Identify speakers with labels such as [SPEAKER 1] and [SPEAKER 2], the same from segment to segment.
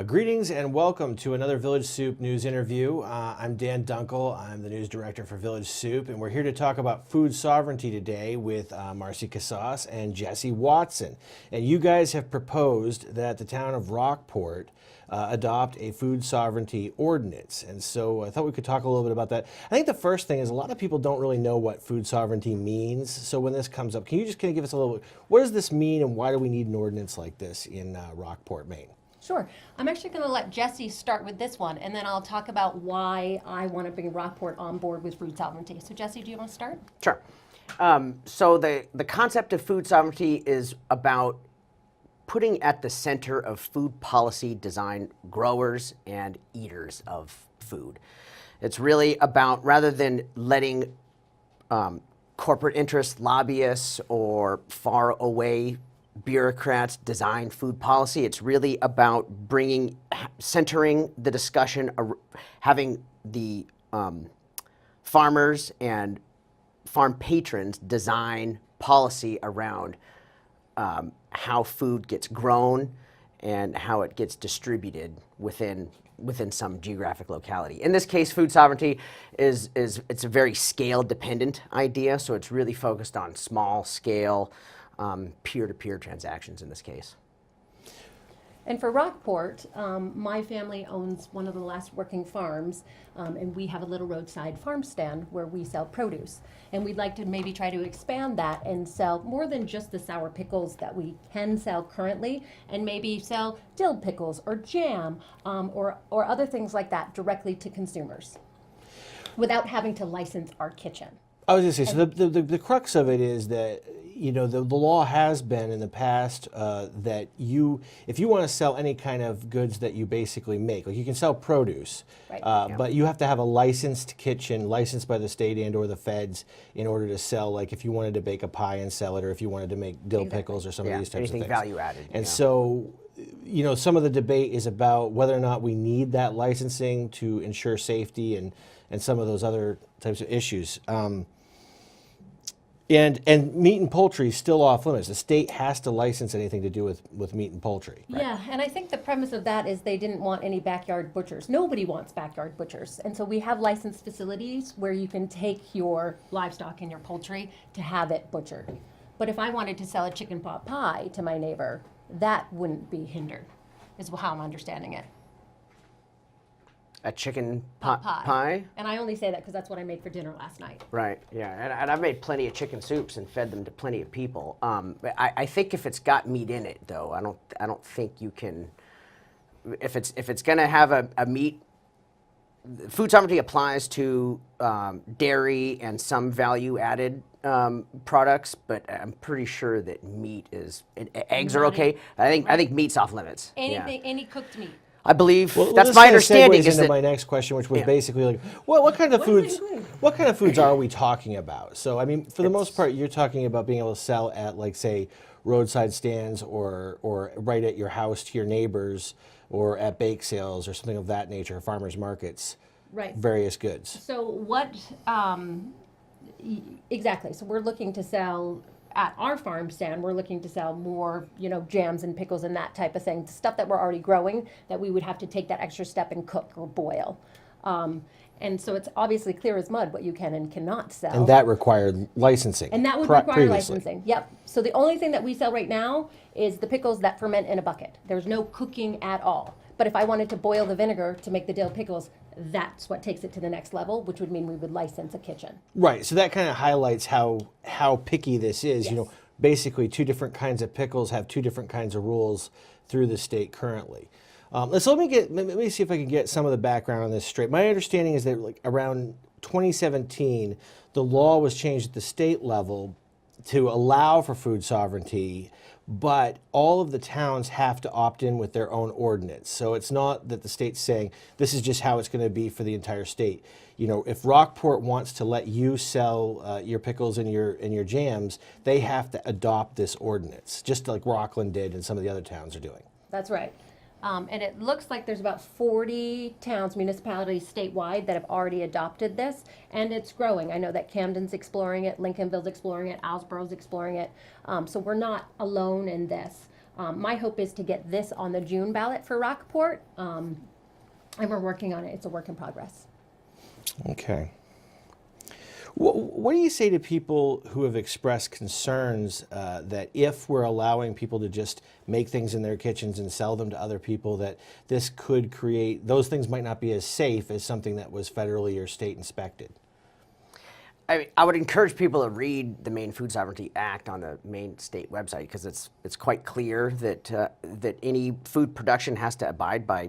[SPEAKER 1] Greetings and welcome to another Village Soup news interview. I'm Dan Dunkel. I'm the news director for Village Soup, and we're here to talk about food sovereignty today with Marcy Casas and Jesse Watson. And you guys have proposed that the town of Rockport adopt a food sovereignty ordinance. And so I thought we could talk a little bit about that. I think the first thing is a lot of people don't really know what food sovereignty means. So when this comes up, can you just kind of give us a little bit, what does this mean and why do we need an ordinance like this in Rockport, Maine?
[SPEAKER 2] Sure. I'm actually going to let Jesse start with this one, and then I'll talk about why I want to bring Rockport on board with food sovereignty. So Jesse, do you want to start?
[SPEAKER 3] Sure. So the concept of food sovereignty is about putting at the center of food policy design growers and eaters of food. It's really about, rather than letting corporate interests, lobbyists, or far away bureaucrats design food policy. It's really about centering the discussion, having the farmers and farm patrons design policy around how food gets grown and how it gets distributed within some geographic locality. In this case, food sovereignty it's a very scale dependent idea, so it's really focused on small scale peer-to-peer transactions in this case.
[SPEAKER 2] And for Rockport, my family owns one of the last working farms, and we have a little roadside farm stand where we sell produce. And we'd like to maybe try to expand that and sell more than just the sour pickles that we can sell currently, and maybe sell dill pickles or jam or other things like that directly to consumers without having to license our kitchen.
[SPEAKER 1] I was going to say, so the crux of it is that, you know, the law has been in the past that if you want to sell any kind of goods that you basically make, like you can sell produce, right. But you have to have a licensed kitchen, licensed by the state and or the feds in order to sell, like if you wanted to bake a pie and sell it, or if you wanted to make dill pickles or some of these types of things.
[SPEAKER 3] Anything value added.
[SPEAKER 1] And so, you know, some of the debate is about whether or not we need that licensing to ensure safety and some of those other types of issues. And meat and poultry is still off limits. The state has to license anything to do with meat and poultry.
[SPEAKER 2] Right? Yeah, and I think the premise of that is they didn't want any backyard butchers. Nobody wants backyard butchers. And so we have licensed facilities where you can take your livestock and your poultry to have it butchered. But if I wanted to sell a chicken pot pie to my neighbor, that wouldn't be hindered, is how I'm understanding it.
[SPEAKER 3] A chicken pot pie?
[SPEAKER 2] And I only say that because that's what I made for dinner last night.
[SPEAKER 3] Right, yeah, and I've made plenty of chicken soups and fed them to plenty of people. I think if it's got meat in it, though, I don't think you can. If it's going to have a meat, food sovereignty applies to dairy and some value-added products, but I'm pretty sure that meat is. Eggs are okay. I think meat's off limits.
[SPEAKER 2] Any cooked meat.
[SPEAKER 3] I believe
[SPEAKER 1] well,
[SPEAKER 3] that's my understanding.
[SPEAKER 1] Is into my next question, which was basically like, what kind of foods? What kind of foods are we talking about? So, I mean, for the most part, you're talking about being able to sell at, like, say, roadside stands or right at your house to your neighbors, or at bake sales or something of that nature, farmers markets. Right. Various goods.
[SPEAKER 2] So what? Exactly. So we're looking to sell. At our farm stand, we're looking to sell more, jams and pickles and that type of thing, stuff that we're already growing that we would have to take that extra step and cook or boil. And so it's obviously clear as mud what you can and cannot sell.
[SPEAKER 1] And that required licensing.
[SPEAKER 2] And that would require licensing. Yep. So the only thing that we sell right now is the pickles that ferment in a bucket. There's no cooking at all. But if I wanted to boil the vinegar to make the dill pickles, that's what takes it to the next level, which would mean we would license a kitchen.
[SPEAKER 1] Right. So that kind of highlights how picky this is. Yes. You know, basically 2 different kinds of pickles have 2 different kinds of rules through the state currently. Let me see if I can get some of the background on this straight. My understanding is that, like, around 2017, the law was changed at the state level to allow for food sovereignty, but all of the towns have to opt in with their own ordinance. So it's not that the state's saying this is just how it's going to be for the entire state. You know, if Rockport wants to let you sell your pickles and your jams, they have to adopt this ordinance, just like Rockland did and some of the other towns are doing.
[SPEAKER 2] That's right. And it looks like there's about 40 towns, municipalities statewide that have already adopted this, and it's growing. I know that Camden's exploring it, Lincolnville's exploring it, Alsboro's exploring it. So we're not alone in this. My hope is to get this on the June ballot for Rockport, and we're working on it. It's a work in progress.
[SPEAKER 1] Okay. What do you say to people who have expressed concerns that if we're allowing people to just make things in their kitchens and sell them to other people, that this could create, those things might not be as safe as something that was federally or state inspected?
[SPEAKER 3] I would encourage people to read the Maine Food Sovereignty Act on the Maine state website, because it's quite clear that that any food production has to abide by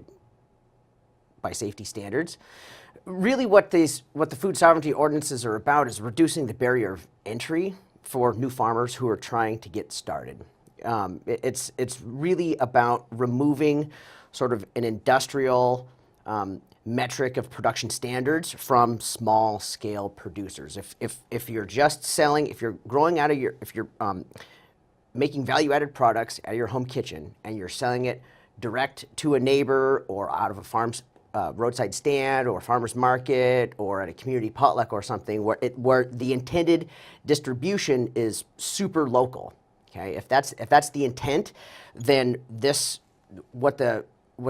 [SPEAKER 3] safety standards. Really, what the food sovereignty ordinances are about is reducing the barrier of entry for new farmers who are trying to get started. It's really about removing sort of an industrial metric of production standards from small scale producers. If you're just selling, if you're growing out of your, if you're making value added products out of your home kitchen and you're selling it direct to a neighbor or out of a farm's roadside stand or farmer's market or at a community potluck or something where the intended distribution is super local. Okay, if that's the intent, then what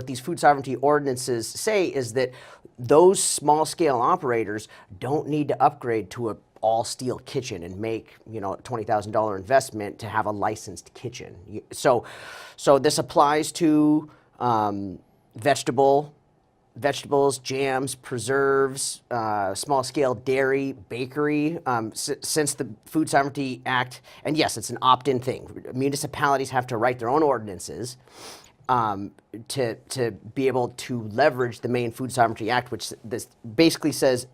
[SPEAKER 3] these food sovereignty ordinances say is that those small scale operators don't need to upgrade to an all steel kitchen and make a $20,000 investment to have a licensed kitchen. So this applies to vegetables, jams, preserves, small-scale dairy, bakery. Since the Food Sovereignty Act, and yes, it's an opt-in thing. Municipalities have to write their own ordinances to be able to leverage the Maine Food Sovereignty Act, which this basically says,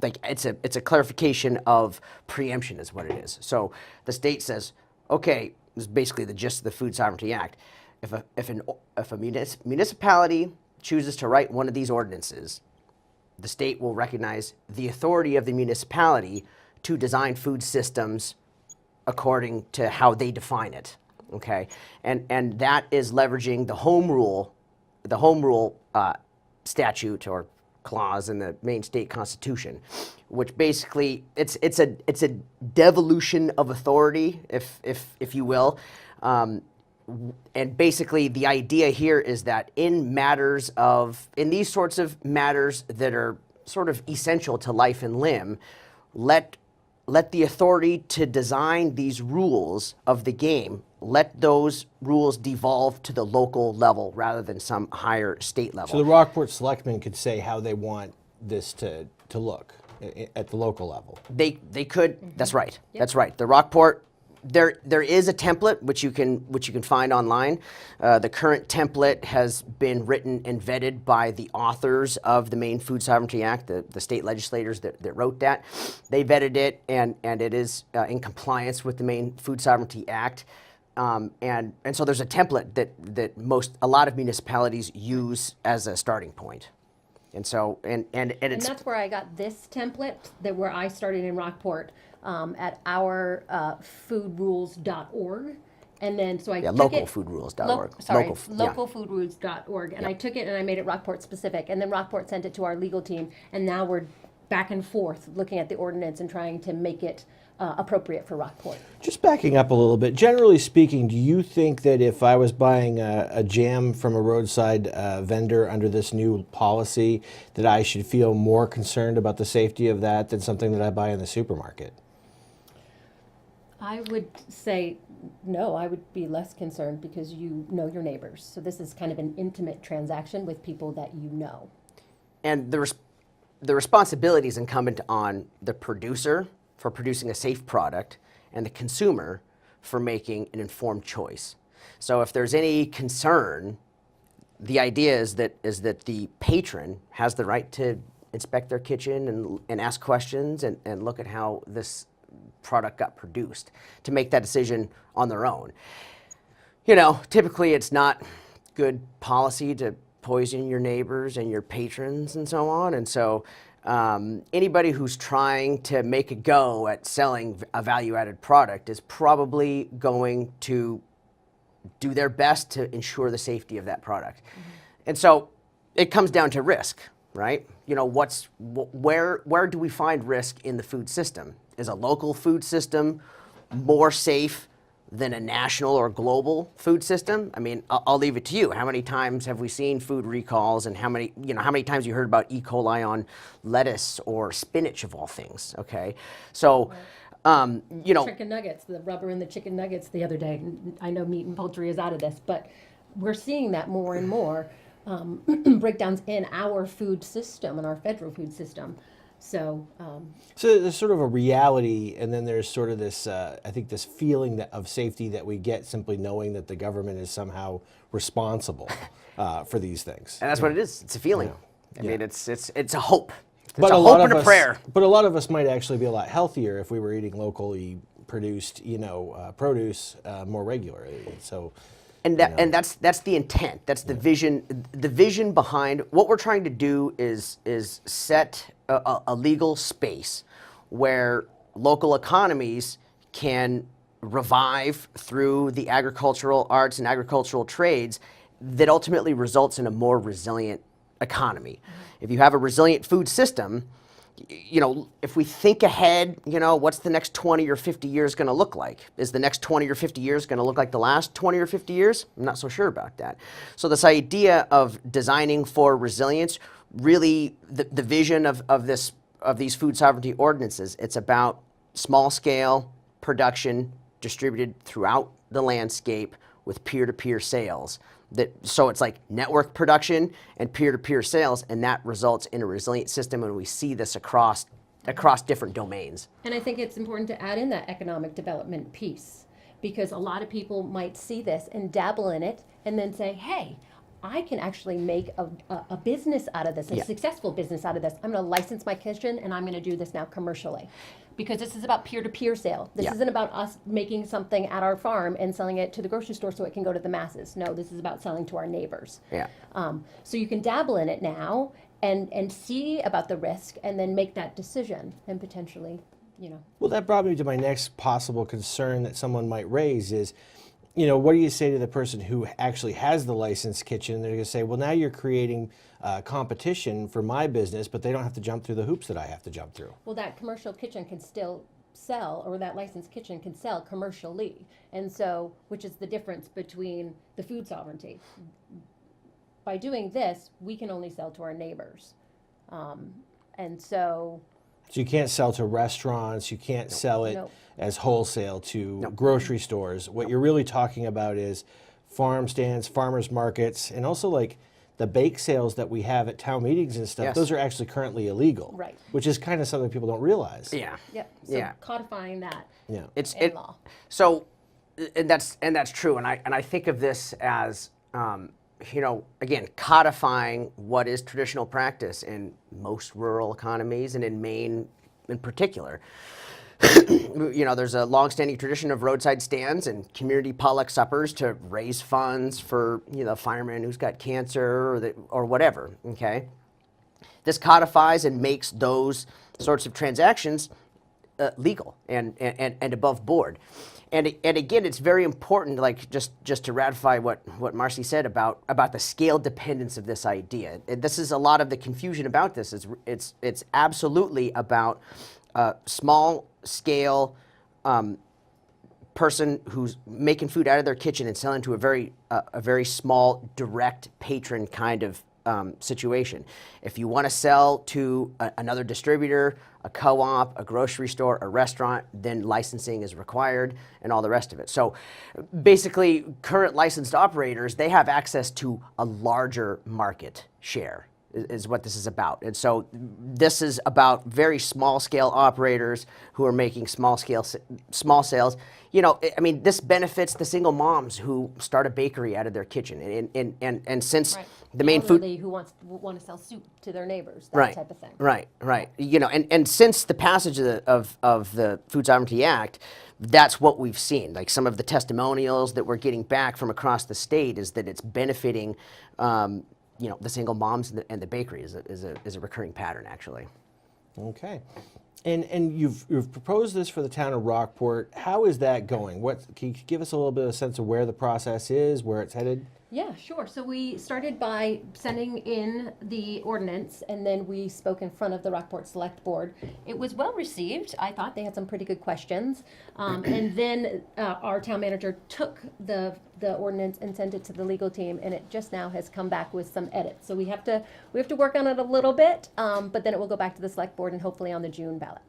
[SPEAKER 3] like, it's a clarification of preemption is what it is. So the state says, okay, this is basically the gist of the Food Sovereignty Act. If a municipality chooses to write one of these ordinances, the state will recognize the authority of the municipality to design food systems according to how they define it. Okay, and that is leveraging the home rule statute or clause in the Maine state constitution, which basically it's a devolution of authority, if you will. And basically, the idea here is that in these sorts of matters that are sort of essential to life and limb, let the authority to design these rules of the game, let those rules devolve to the local level rather than some higher state level.
[SPEAKER 1] So the Rockport selectmen could say how they want this to look at the local level.
[SPEAKER 3] They could. Mm-hmm. That's right. Yep. That's right. The Rockport. There is a template which you can find online. The current template has been written and vetted by the authors of the Maine Food Sovereignty Act, the state legislators that wrote that. They vetted it, and it is in compliance with the Maine Food Sovereignty Act. And so there's a template that a lot of municipalities use as a starting point. And so and
[SPEAKER 2] that's where I got this template where I started in Rockport. At our foodrules.org. And then, so I took
[SPEAKER 3] localfoodrules.org.
[SPEAKER 2] Localfoodrules.org. And I took it and I made it Rockport specific. And then Rockport sent it to our legal team. And now we're back and forth looking at the ordinance and trying to make it appropriate for Rockport.
[SPEAKER 1] Just backing up a little bit, generally speaking, do you think that if I was buying a jam from a roadside vendor under this new policy, that I should feel more concerned about the safety of that than something that I buy in the supermarket?
[SPEAKER 2] I would say no, I would be less concerned because you know your neighbors. So this is kind of an intimate transaction with people that you know.
[SPEAKER 3] And the responsibility is incumbent on the producer for producing a safe product and the consumer for making an informed choice. So if there's any concern, the idea is that the patron has the right to inspect their kitchen and ask questions and look at how this product got produced to make that decision on their own. Typically it's not good policy to poison your neighbors and your patrons and so on. And so anybody who's trying to make a go at selling a value-added product is probably going to do their best to ensure the safety of that product. Mm-hmm. And so it comes down to risk, right? Where do we find risk in the food system? Is a local food system more safe than a national or global food system. I mean, I'll leave it to you. How many times have we seen food recalls, and how many times you heard about E. coli on lettuce or spinach of all things? Okay, so.
[SPEAKER 2] Chicken nuggets, the rubber in the chicken nuggets the other day. I know meat and poultry is out of this, but we're seeing that more and more breakdowns in our food system, in our federal food system. So
[SPEAKER 1] there's sort of a reality, and then there's sort of this, I think, this feeling of safety that we get simply knowing that the government is somehow responsible for these things.
[SPEAKER 3] And that's what it is. It's a feeling.
[SPEAKER 1] Yeah.
[SPEAKER 3] I mean, it's a hope. It's
[SPEAKER 1] But
[SPEAKER 3] a
[SPEAKER 1] lot
[SPEAKER 3] hope and
[SPEAKER 1] of
[SPEAKER 3] a
[SPEAKER 1] us,
[SPEAKER 3] prayer.
[SPEAKER 1] But a lot of us might actually be a lot healthier if we were eating locally produced, produce more regularly. So,
[SPEAKER 3] And that's the intent. That's the vision. The vision behind what we're trying to do is set a legal space where local economies can revive through the agricultural arts and agricultural trades that ultimately results in a more resilient economy. If you have a resilient food system, if we think ahead, what's the next 20 or 50 years going to look like? Is the next 20 or 50 years going to look like the last 20 or 50 years? I'm not so sure about that. So this idea of designing for resilience, really the vision of these food sovereignty ordinances, it's about small scale production distributed throughout the landscape with peer-to-peer sales. So it's like network production and peer-to-peer sales, and that results in a resilient system, and we see this across different domains.
[SPEAKER 2] And I think it's important to add in that economic development piece, because a lot of people might see this and dabble in it and then say, hey, I can actually make a business out of this, a successful business out of this. I'm going to license my kitchen, and I'm going to do this now commercially. Because this is about peer-to-peer sale. This isn't about us making something at our farm and selling it to the grocery store so it can go to the masses. No, this is about selling to our neighbors.
[SPEAKER 3] Yeah.
[SPEAKER 2] So you can dabble in it now and see about the risk and then make that decision and potentially,
[SPEAKER 1] Well, that brought me to my next possible concern that someone might raise is, what do you say to the person who actually has the licensed kitchen? They're going to say, well, now you're creating competition for my business, but they don't have to jump through the hoops that I have to jump through.
[SPEAKER 2] Well, that commercial kitchen can still sell, or that licensed kitchen can sell commercially. And so, which is the difference between the food sovereignty. By doing this, we can only sell to our neighbors. And so
[SPEAKER 1] you can't sell to restaurants, you can't sell it as wholesale to grocery stores. What you're really talking about is farm stands, farmers markets, and also like the bake sales that we have at town meetings and stuff.
[SPEAKER 3] Yes.
[SPEAKER 1] Those are actually currently illegal.
[SPEAKER 2] Right.
[SPEAKER 1] Which is kind of something people don't realize.
[SPEAKER 3] Yeah.
[SPEAKER 2] Yep. So codifying that in law.
[SPEAKER 3] So, and that's true. And I think of this as, again, codifying what is traditional practice in most rural economies, and in Maine in particular. There's a longstanding tradition of roadside stands and community potluck suppers to raise funds for, the fireman who's got cancer or whatever, okay? This codifies and makes those sorts of transactions legal and above board. And again, it's very important, like just to ratify what Marcy said about the scale dependence of this idea. And this is a lot of the confusion about this. It's absolutely about small scale person who's making food out of their kitchen and selling to a very small direct patron kind of situation. If you want to sell to another distributor, a co-op, a grocery store, a restaurant, then licensing is required and all the rest of it. So basically, current licensed operators, they have access to a larger market share is what this is about. And so this is about very small scale operators who are making small sales. This benefits the single moms who start a bakery out of their kitchen. And since the main food
[SPEAKER 2] who want to sell soup to their neighbors, that type of thing.
[SPEAKER 3] Right. And since the passage of the Food Sovereignty Act, that's what we've seen. Like some of the testimonials that we're getting back from across the state is that it's benefiting the single moms and the bakery is a recurring pattern, actually.
[SPEAKER 1] Okay. And you've proposed this for the town of Rockport. How is that going? Can you give us a little bit of a sense of where the process is, where it's headed?
[SPEAKER 2] Yeah, sure. So we started by sending in the ordinance, and then we spoke in front of the Rockport Select Board. It was well received. I thought they had some pretty good questions. And then our town manager took the ordinance and sent it to the legal team, and it just now has come back with some edits. So we have to work on it a little bit, but then it will go back to the Select Board and hopefully on the June ballot.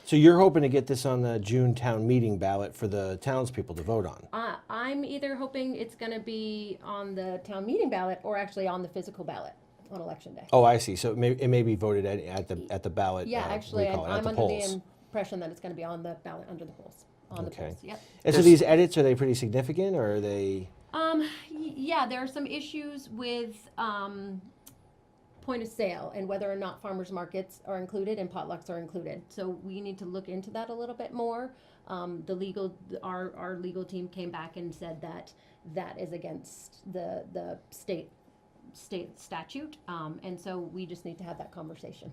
[SPEAKER 1] So you're hoping to get this on the June town meeting ballot for the townspeople to vote on?
[SPEAKER 2] I'm either hoping it's going to be on the town meeting ballot or actually on the physical ballot on election day.
[SPEAKER 1] Oh, I see. So it may be voted at the ballot.
[SPEAKER 2] Yeah, actually,
[SPEAKER 1] at
[SPEAKER 2] I'm
[SPEAKER 1] the
[SPEAKER 2] under the
[SPEAKER 1] polls.
[SPEAKER 2] impression that it's going to be on the ballot under the polls. On the
[SPEAKER 1] Okay.
[SPEAKER 2] polls, yep.
[SPEAKER 1] And so these edits, are they pretty significant, or are they?
[SPEAKER 2] Yeah, there are some issues with point of sale and whether or not farmers markets are included and potlucks are included. So we need to look into that a little bit more. Our legal team came back and said that that is against the state statute, and so we just need to have that conversation.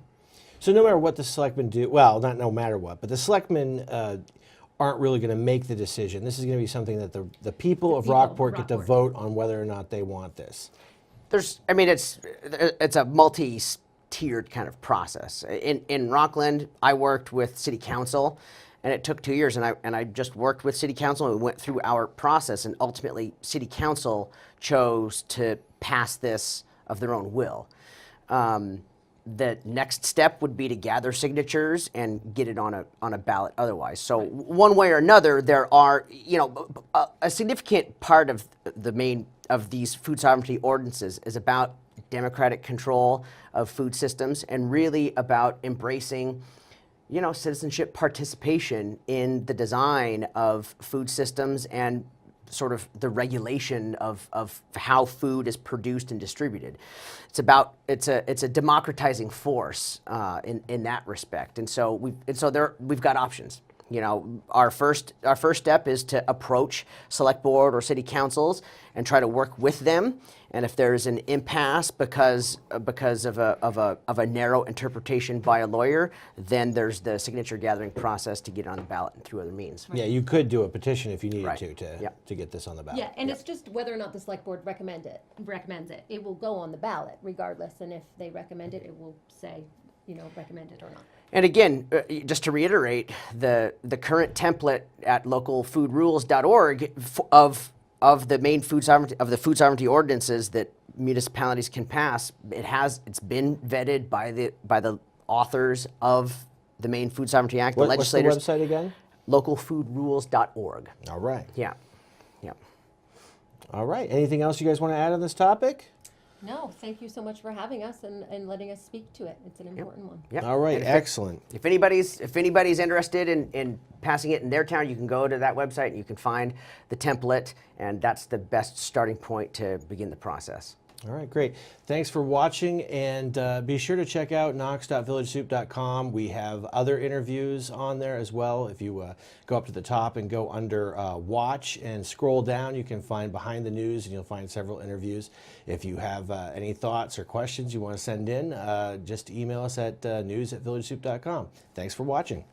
[SPEAKER 1] So no matter what the selectmen do, well, not no matter what, but the selectmen aren't really going to make the decision. This is going to be something that the people of Rockport get to vote on whether or not they want this.
[SPEAKER 3] It's a multi-tiered kind of process. In Rockland, I worked with city council, and it took 2 years, and I just worked with city council, and we went through our process, and ultimately city council chose to pass this of their own will. The next step would be to gather signatures and get it on a ballot otherwise. So one way or another, there are, a significant part of these food sovereignty ordinances is about democratic control of food systems and really about embracing, citizenship participation in the design of food systems and sort of the regulation of how food is produced and distributed. It's a democratizing force in that respect, and so we've got options. Our first step is to approach select board or city councils and try to work with them. And if there's an impasse because of a narrow interpretation by a lawyer, then there's the signature gathering process to get it on the ballot and through other means.
[SPEAKER 1] Yeah, you could do a petition if you needed
[SPEAKER 3] Right.
[SPEAKER 1] to get this on the ballot.
[SPEAKER 2] Yeah, and it's just whether or not the select board recommends it. It will go on the ballot regardless, and if they recommend it, it will say, recommend it or not.
[SPEAKER 3] And again, just to reiterate, the current template at localfoodrules.org of the main food sovereignty ordinances that municipalities can pass, it's been vetted by the authors of the main Food Sovereignty Act, the legislators.
[SPEAKER 1] What's the website again?
[SPEAKER 3] Localfoodrules.org.
[SPEAKER 1] All right.
[SPEAKER 3] Yeah.
[SPEAKER 1] All right. Anything else you guys want to add on this topic?
[SPEAKER 2] No, thank you so much for having us and letting us speak to it. It's an important one.
[SPEAKER 3] Yep.
[SPEAKER 1] All right.
[SPEAKER 3] And
[SPEAKER 1] Excellent.
[SPEAKER 3] If anybody's interested in passing it in their town, you can go to that website and you can find the template, and that's the best starting point to begin the process.
[SPEAKER 1] All right, great. Thanks for watching, and be sure to check out knox.villagesoup.com. We have other interviews on there as well. If you go up to the top and go under Watch and scroll down, you can find Behind the News, and you'll find several interviews. If you have any thoughts or questions you want to send in, just email us at news@villagesoup.com. Thanks for watching.